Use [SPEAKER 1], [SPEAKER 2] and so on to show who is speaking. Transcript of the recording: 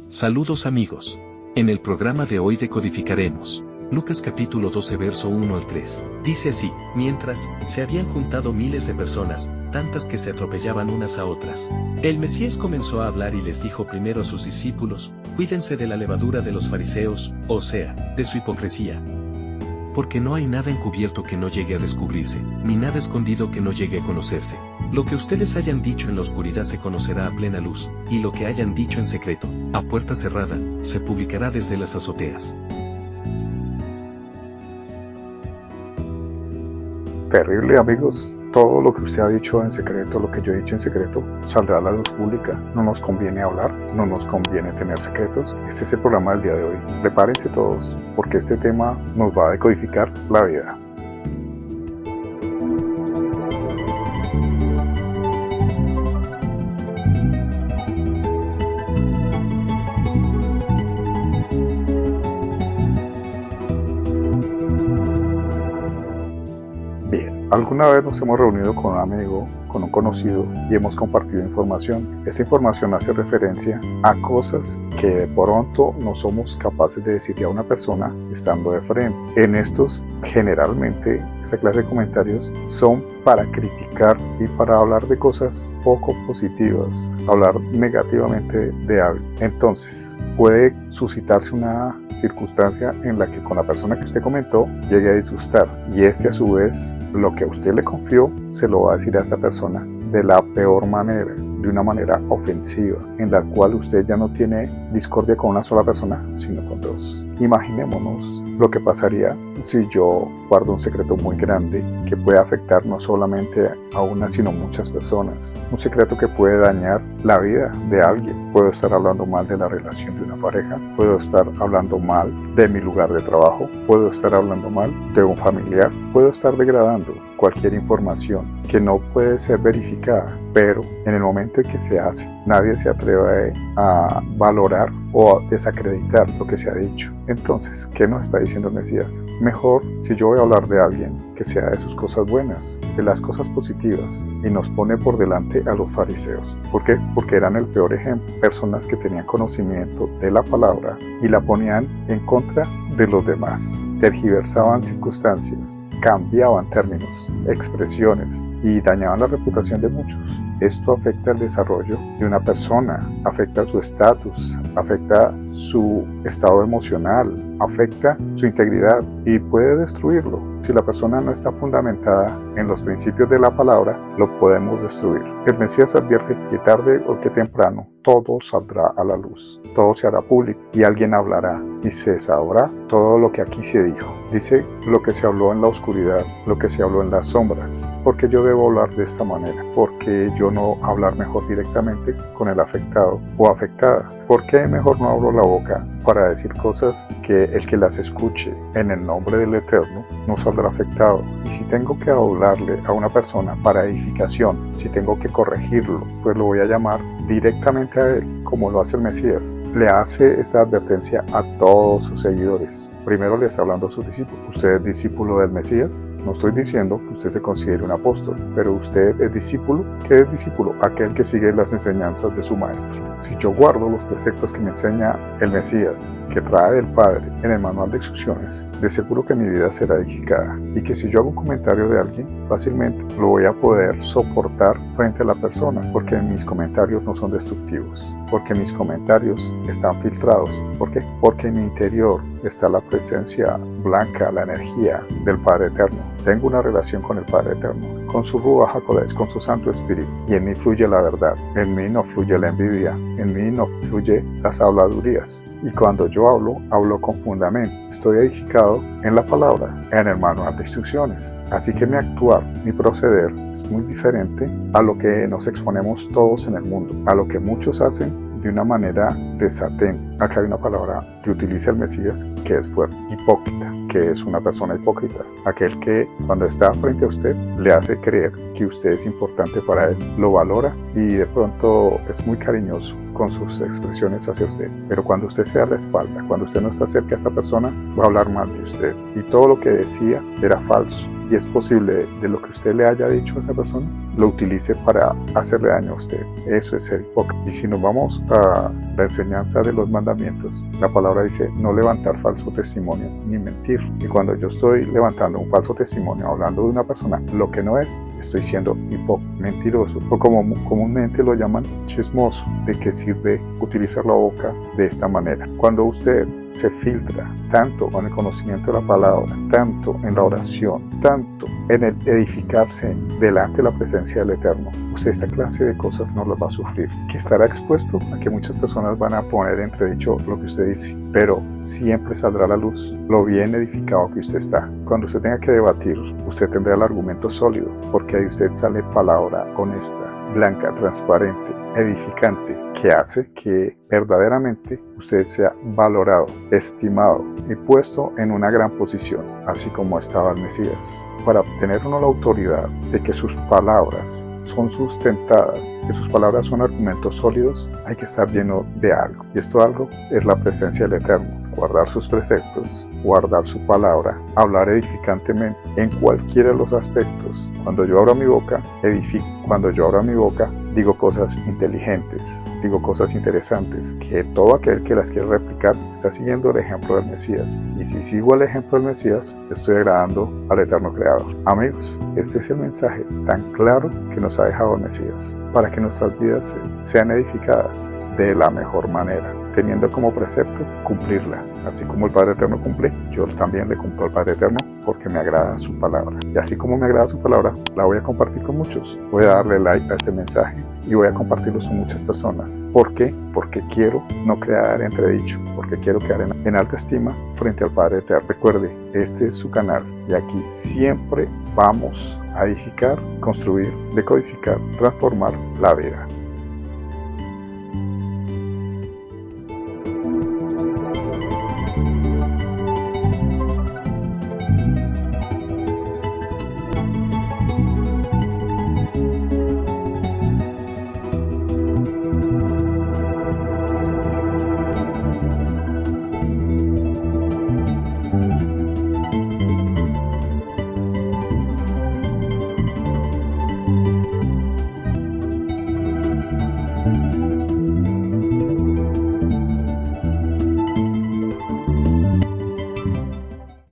[SPEAKER 1] Saludos amigos. En el programa de hoy decodificaremos Lucas capítulo 12 verso 1 al 3. Dice así: mientras, se habían juntado miles de personas, tantas que se atropellaban unas a otras. El Mesías comenzó a hablar y les dijo primero a sus discípulos: cuídense de la levadura de los fariseos, o sea, de su hipocresía. Porque no hay nada encubierto que no llegue a descubrirse, ni nada escondido que no llegue a conocerse. Lo que ustedes hayan dicho en la oscuridad se conocerá a plena luz, y lo que hayan dicho en secreto, a puerta cerrada, se publicará desde las azoteas.
[SPEAKER 2] Terrible, amigos. Todo lo que usted ha dicho en secreto, lo que yo he dicho en secreto, saldrá a la luz pública. No nos conviene hablar, no nos conviene tener secretos. Este es el programa del día de hoy. Prepárense todos, porque este tema nos va a decodificar la vida. Alguna vez nos hemos reunido con un amigo, con un conocido, y hemos compartido información. Esta información hace referencia a cosas que de pronto no somos capaces de decirle a una persona estando de frente. En estos, generalmente, esta clase de comentarios son para criticar y para hablar de cosas poco positivas, hablar negativamente de algo. Entonces, puede suscitarse una circunstancia en la que con la persona que usted comentó llegue a disgustar, y a su vez, lo que a usted le confió se lo va a decir a esta persona de la peor manera, de una manera ofensiva, en la cual usted ya no tiene discordia con una sola persona, sino con dos. Imaginémonos lo que pasaría si yo guardo un secreto muy grande que puede afectar no solamente a una, sino muchas personas. Un secreto que puede dañar la vida de alguien. Puedo estar hablando mal de la relación de una pareja, puedo estar hablando mal de mi lugar de trabajo, puedo estar hablando mal de un familiar, puedo estar degradando cualquier información que no puede ser verificada, pero en el momento en que se hace, nadie se atreve a valorar o a desacreditar lo que se ha dicho. Entonces, ¿qué nos está diciendo el Mesías? Mejor, si yo voy a hablar de alguien, que sea de sus cosas buenas, de las cosas positivas, y nos pone por delante a los fariseos. ¿Por qué? Porque eran el peor ejemplo. Personas que tenían conocimiento de la palabra y la ponían en contra de los demás. Tergiversaban circunstancias, cambiaban términos, expresiones y dañaban la reputación de muchos. Esto afecta el desarrollo de una persona, afecta su estatus, afecta su estado emocional, afecta su integridad y puede destruirlo. Si la persona no está fundamentada en los principios de la palabra, lo podemos destruir. El Mesías advierte que tarde o que temprano todo saldrá a la luz, todo se hará público y alguien hablará y se sabrá todo lo que aquí se dijo. Dice lo que se habló en la oscuridad, lo que se habló en las sombras. ¿Por qué yo debo hablar de esta manera? ¿Por qué yo no hablar mejor directamente con el afectado o afectada? ¿Por qué mejor no abro la boca para decir cosas que el que las escuche en el nombre del Eterno no saldrá afectado? Y si tengo que hablarle a una persona para edificación, si tengo que corregirlo, pues lo voy a llamar directamente a él, como lo hace el Mesías. Le hace esta advertencia a todos sus seguidores. Primero le está hablando a sus discípulos. ¿Usted es discípulo del Mesías? No estoy diciendo que usted se considere un apóstol, pero usted es discípulo. ¿Qué es discípulo? Aquel que sigue las enseñanzas de su maestro. Si yo guardo los preceptos que me enseña el Mesías, que trae del Padre en el manual de instrucciones, de seguro que mi vida será edificada, y que si yo hago un comentario de alguien, fácilmente lo voy a poder soportar frente a la persona, porque mis comentarios no son destructivos, porque mis comentarios están filtrados. ¿Por qué? Porque en mi interior está la presencia blanca, la energía del Padre Eterno. Tengo una relación con el Padre Eterno, con su Ruach HaKodesh, con su Santo Espíritu, y en mí fluye la verdad, en mí no fluye la envidia, en mí no fluye las habladurías. Y cuando yo hablo, hablo con fundamento. Estoy edificado en la palabra, en el manual de instrucciones. Así que mi actuar, mi proceder es muy diferente a lo que nos exponemos todos en el mundo, a lo que muchos hacen de una manera desatenta. Acá hay una palabra que utiliza el Mesías que es fuerte: hipócrita, que es una persona hipócrita. Aquel que cuando está frente a usted le hace creer que usted es importante para él, lo valora y de pronto es muy cariñoso con sus expresiones hacia usted. Pero cuando usted se da la espalda, cuando usted no está cerca a esta persona, va a hablar mal de usted. Y todo lo que decía era falso, y es posible de lo que usted le haya dicho a esa persona, lo utilice para hacerle daño a usted. Eso es ser hipócrita. Y si nos vamos a la enseñanza de los mandamientos, la palabra dice no levantar falso testimonio ni mentir. Y cuando yo estoy levantando un falso testimonio hablando de una persona lo que no es, estoy siendo mentiroso, o como comúnmente lo llaman, chismoso. ¿De qué sirve utilizar la boca de esta manera? Cuando usted se filtra tanto en el conocimiento de la palabra, tanto en la oración, tanto en el edificarse delante de la presencia del Eterno, usted esta clase de cosas no las va a sufrir, que estará expuesto a que muchas personas van a poner entredicho lo que usted dice, pero siempre saldrá a la luz lo bien edificado que usted está. Cuando usted tenga que debatir, usted tendrá el argumento sólido, porque de usted sale palabra honesta, blanca, transparente, edificante, que hace que verdaderamente usted sea valorado, estimado y puesto en una gran posición, así como estaba el Mesías. Para obtener uno la autoridad de que sus palabras son sustentadas, que sus palabras son argumentos sólidos, hay que estar lleno de algo. Y esto algo es la presencia del Eterno. Guardar sus preceptos, guardar su palabra, hablar edificantemente en cualquiera de los aspectos. Cuando yo abro mi boca, edifico. Cuando yo abro mi boca, digo cosas inteligentes, digo cosas interesantes, que todo aquel que las quiere replicar está siguiendo el ejemplo del Mesías. Y si sigo el ejemplo del Mesías, estoy agradando al Eterno Creador. Amigos, este es el mensaje tan claro que nos ha dejado el Mesías, para que nuestras vidas sean edificadas de la mejor manera, teniendo como precepto cumplirla. Así como el Padre Eterno cumple, yo también le cumplo al Padre Eterno porque me agrada su palabra. Y así como me agrada su palabra, la voy a compartir con muchos. Voy a darle like a este mensaje y voy a compartirlo con muchas personas. ¿Por qué? Porque quiero no crear entredicho, porque quiero quedar en alta estima frente al Padre Eterno. Recuerde, este es su canal y aquí siempre vamos a edificar, construir, decodificar, transformar la vida.